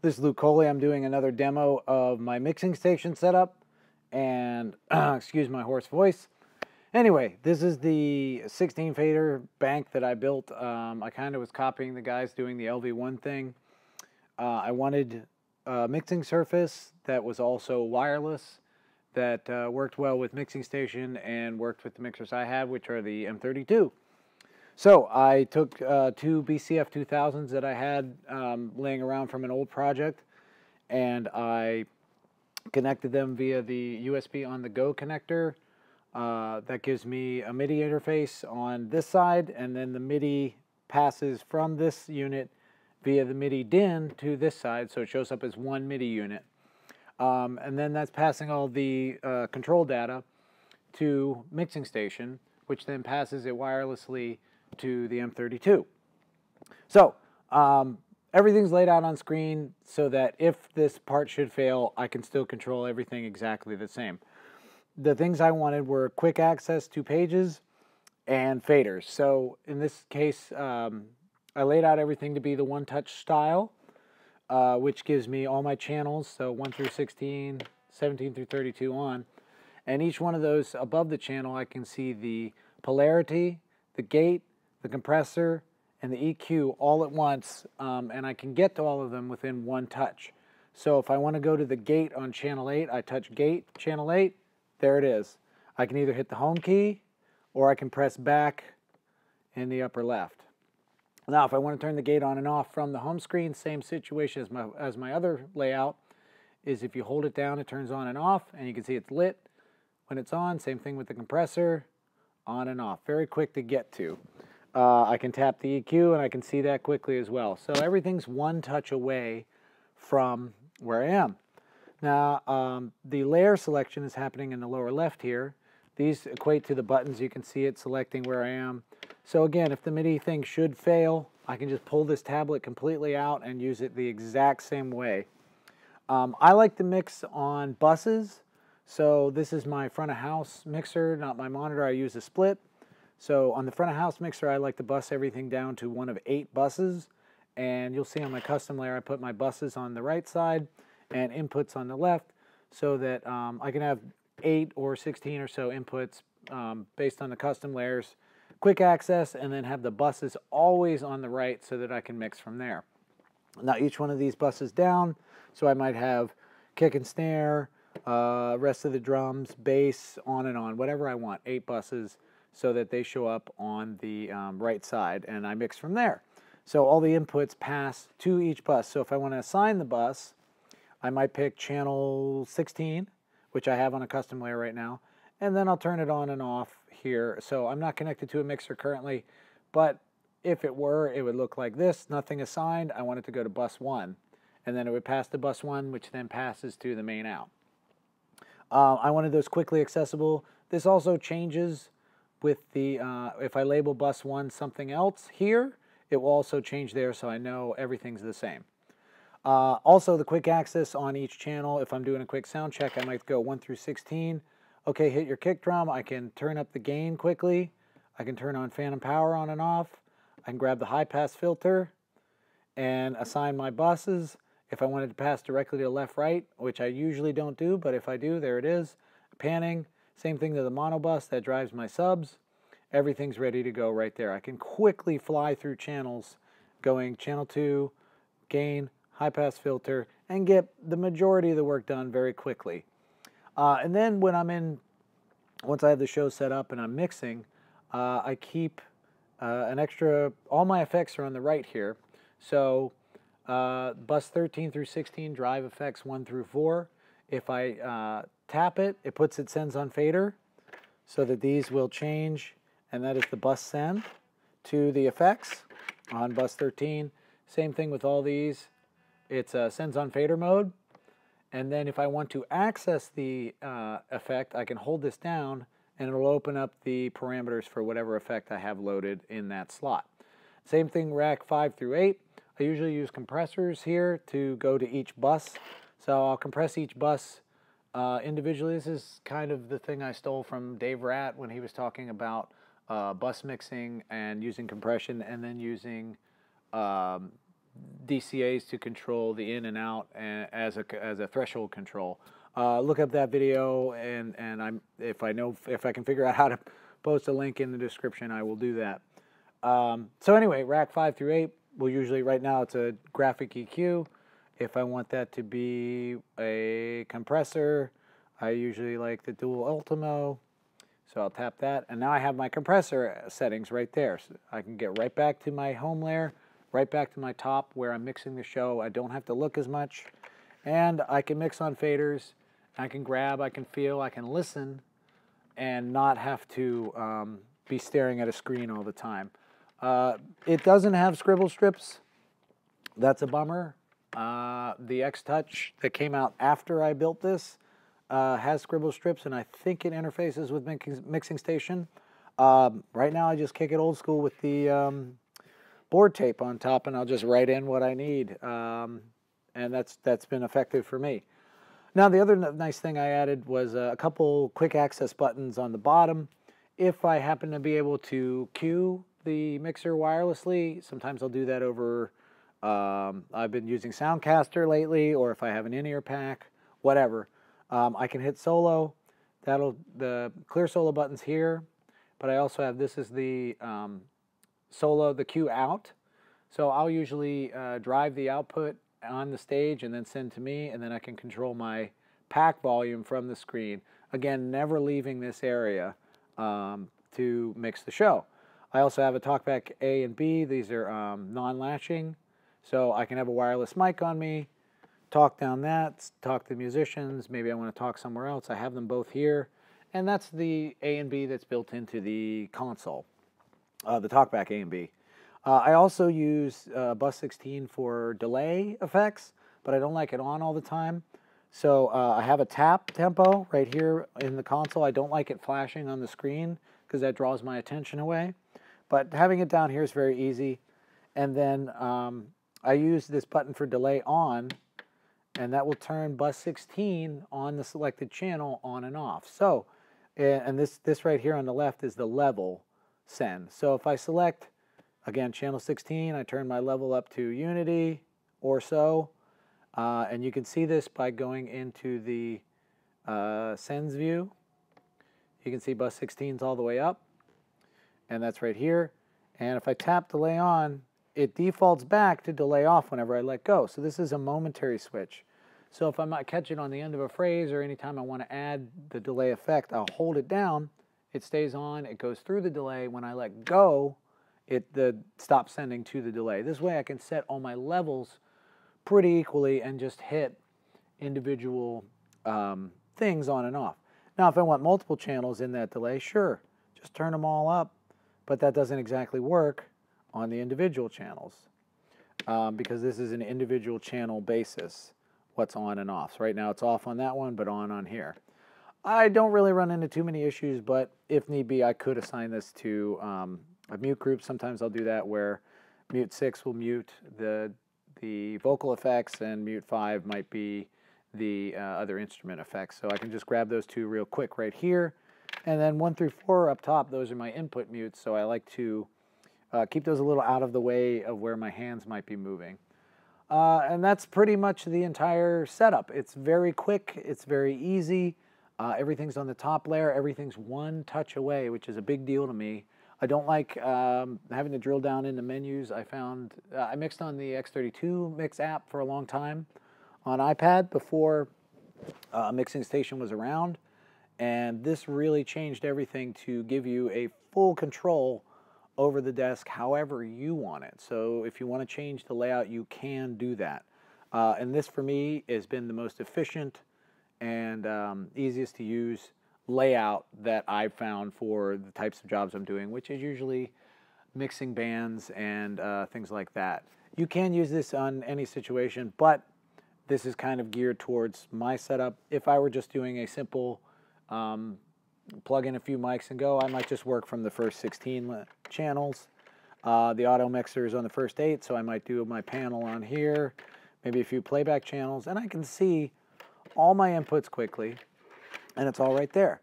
This is Luke Coley. I'm doing another demo of my mixing station setup, and excuse my hoarse voice. Anyway, this is the 16 fader bank that I built. I kind of was copying the guys doing the LV1 thing. I wanted a mixing surface that was also wireless, that worked well with mixing station and worked with the mixers I had, which are the M32. So I took two BCF 2000s that I had laying around from an old project, and I connected them via the USB on the go connector. That gives me a MIDI interface on this side, and then the MIDI passes from this unit via the MIDI DIN to this side, so it shows up as one MIDI unit. And then that's passing all the control data to mixing station, which then passes it wirelessly to the M32. So everything's laid out on screen so that if this part should fail, I can still control everything exactly the same. The things I wanted were quick access to pages and faders. So in this case, I laid out everything to be the one-touch style, which gives me all my channels, so 1 through 16, 17 through 32 on. And each one of those above the channel, I can see the polarity, the gate, the compressor, and the EQ all at once, and I can get to all of them within one touch. So if I want to go to the gate on channel 8, I touch gate, channel 8, there it is. I can either hit the home key, or I can press back in the upper left. Now if I want to turn the gate on and off from the home screen, same situation as my other layout, is if you hold it down, it turns on and off, and you can see it's lit when it's on. Same thing with the compressor, on and off. Very quick to get to. I can tap the EQ and I can see that quickly as well. So everything's one touch away from where I am. Now the layer selection is happening in the lower left here. These equate to the buttons. You can see it selecting where I am. So again, if the MIDI thing should fail, I can just pull this tablet completely out and use it the exact same way. I like to mix on buses. So this is my front of house mixer, not my monitor. I use a split. So on the front of house mixer, I like to bus everything down to one of 8 buses. And you'll see on my custom layer, I put my buses on the right side and inputs on the left, so that I can have 8 or 16 or so inputs based on the custom layers, quick access, and then have the buses always on the right so that I can mix from there. Now each one of these buses down, so I might have kick and snare, rest of the drums, bass, on and on, whatever I want, 8 buses, so that they show up on the right side, and I mix from there. So all the inputs pass to each bus. So if I want to assign the bus, I might pick channel 16, which I have on a custom layer right now, and then I'll turn it on and off here. So I'm not connected to a mixer currently, but if it were, it would look like this. Nothing assigned. I want it to go to bus 1, and then it would pass to bus 1, which then passes to the main out. I wanted those quickly accessible. This also changes with the, if I label bus 1 something else here, it will also change there, so I know everything's the same. Also, the quick access on each channel, if I'm doing a quick sound check, I might go 1 through 16. Okay, hit your kick drum. I can turn up the gain quickly. I can turn on phantom power on and off. I can grab the high pass filter and assign my buses. If I wanted to pass directly to left, right, which I usually don't do, but if I do, there it is. Panning. Same thing to the mono bus that drives my subs. Everything's ready to go right there. I can quickly fly through channels going channel 2, gain, high pass filter, and get the majority of the work done very quickly. And then when once I have the show set up and I'm mixing, I keep an extra, all my effects are on the right here. So bus 13 through 16, drive effects 1 through 4. If I tap it, it puts it sends on fader, so that these will change, and that is the bus send to the effects on bus 13. Same thing with all these. It's sends on fader mode, and then if I want to access the effect, I can hold this down, and it'll open up the parameters for whatever effect I have loaded in that slot. Same thing, rack 5 through 8. I usually use compressors here to go to each bus. So I'll compress each bus individually. This is kind of the thing I stole from Dave Ratt when he was talking about bus mixing and using compression, and then using DCAs to control the in and out as a threshold control. Look up that video, and if I can figure out how to post a link in the description, I will do that. So anyway, rack 5 through 8 will usually, right now it's a graphic EQ. If I want that to be a compressor, I usually like the dual Ultimo. So I'll tap that, and now I have my compressor settings right there. So I can get right back to my home layer, right back to my top where I'm mixing the show. I don't have to look as much, and I can mix on faders. I can grab, I can feel, I can listen, and not have to be staring at a screen all the time. It doesn't have scribble strips. That's a bummer. The X-Touch that came out after I built this has scribble strips, and I think it interfaces with Mixing Station. Right now I just kick it old school with the board tape on top, and I'll just write in what I need, and that's been effective for me. Now the other nice thing I added was a couple quick access buttons on the bottom. If I happen to be able to cue the mixer wirelessly, sometimes I'll do that over, I've been using Soundcaster lately, or if I have an in-ear pack, whatever. I can hit solo. The clear solo button's here, but I also have, this is the solo, the cue out. So I'll usually drive the output on the stage and then send to me, and then I can control my pack volume from the screen. Again, never leaving this area to mix the show. I also have a TalkBack A and B. These are non-latching, so I can have a wireless mic on me, talk down that, talk to musicians, maybe I want to talk somewhere else. I have them both here, and that's the A and B that's built into the console, the TalkBack A and B. I also use Bus 16 for delay effects, but I don't like it on all the time. So I have a tap tempo right here in the console. I don't like it flashing on the screen because that draws my attention away. But having it down here is very easy. And then I use this button for delay on, and that will turn Bus 16 on the selected channel on and off. So, and this right here on the left is the level send. So if I select, again, channel 16, I turn my level up to Unity or so. And you can see this by going into the sends view. You can see Bus 16's all the way up, and that's right here. And if I tap delay on, it defaults back to delay off whenever I let go. So this is a momentary switch. So if I might catch it on the end of a phrase, or anytime I want to add the delay effect, I'll hold it down. It stays on. It goes through the delay. When I let go, it stops sending to the delay. This way I can set all my levels pretty equally and just hit individual things on and off. Now, if I want multiple channels in that delay, sure, just turn them all up, but that doesn't exactly work on the individual channels because this is an individual channel basis, what's on and off. So right now it's off on that one, but on here. I don't really run into too many issues, but if need be, I could assign this to a mute group. Sometimes I'll do that where mute 6 will mute the vocal effects, and mute 5 might be the other instrument effects. So I can just grab those two real quick right here. And then 1 through 4 up top, those are my input mutes. So I like to keep those a little out of the way of where my hands might be moving. And that's pretty much the entire setup. It's very quick. It's very easy. Everything's on the top layer. Everything's one touch away, which is a big deal to me. I don't like having to drill down into menus. I mixed on the X32 Mix app for a long time on iPad before Mixing Station was around, and this really changed everything to give you a full control over the desk however you want it. So if you want to change the layout, you can do that. And this for me has been the most efficient and easiest to use layout that I've found for the types of jobs I'm doing, which is usually mixing bands and things like that. You can use this on any situation, but this is kind of geared towards my setup. If I were just doing a simple plug in a few mics and go, I might just work from the first 16 channels. The auto mixer is on the first 8, so I might do my panel on here, maybe a few playback channels, and I can see all my inputs quickly, and it's all right there.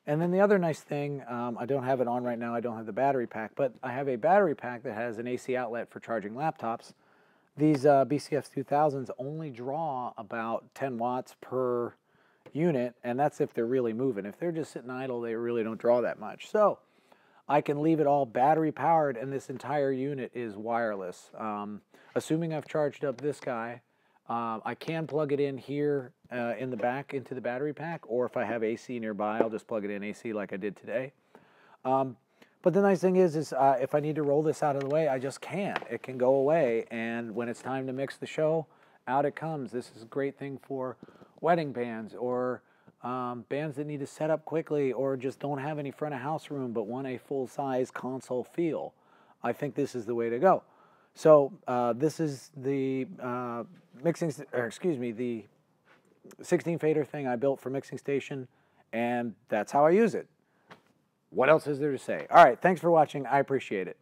And then the other nice thing, I don't have it on right now, I don't have the battery pack, but I have a battery pack that has an AC outlet for charging laptops. These BCF 2000s only draw about 10 watts per unit, and that's if they're really moving. If they're just sitting idle, they really don't draw that much. So I can leave it all battery powered, and this entire unit is wireless. Assuming I've charged up this guy, I can plug it in here in the back into the battery pack, or if I have AC nearby, I'll just plug it in AC like I did today. But the nice thing is if I need to roll this out of the way, I just can. It can go away, and when it's time to mix the show, out it comes. This is a great thing for wedding bands, or bands that need to set up quickly, or just don't have any front of house room but want a full-size console feel. I think this is the way to go. So this is the the 16 fader thing I built for Mixing Station, and that's how I use it. What else is there to say? All right, thanks for watching. I appreciate it.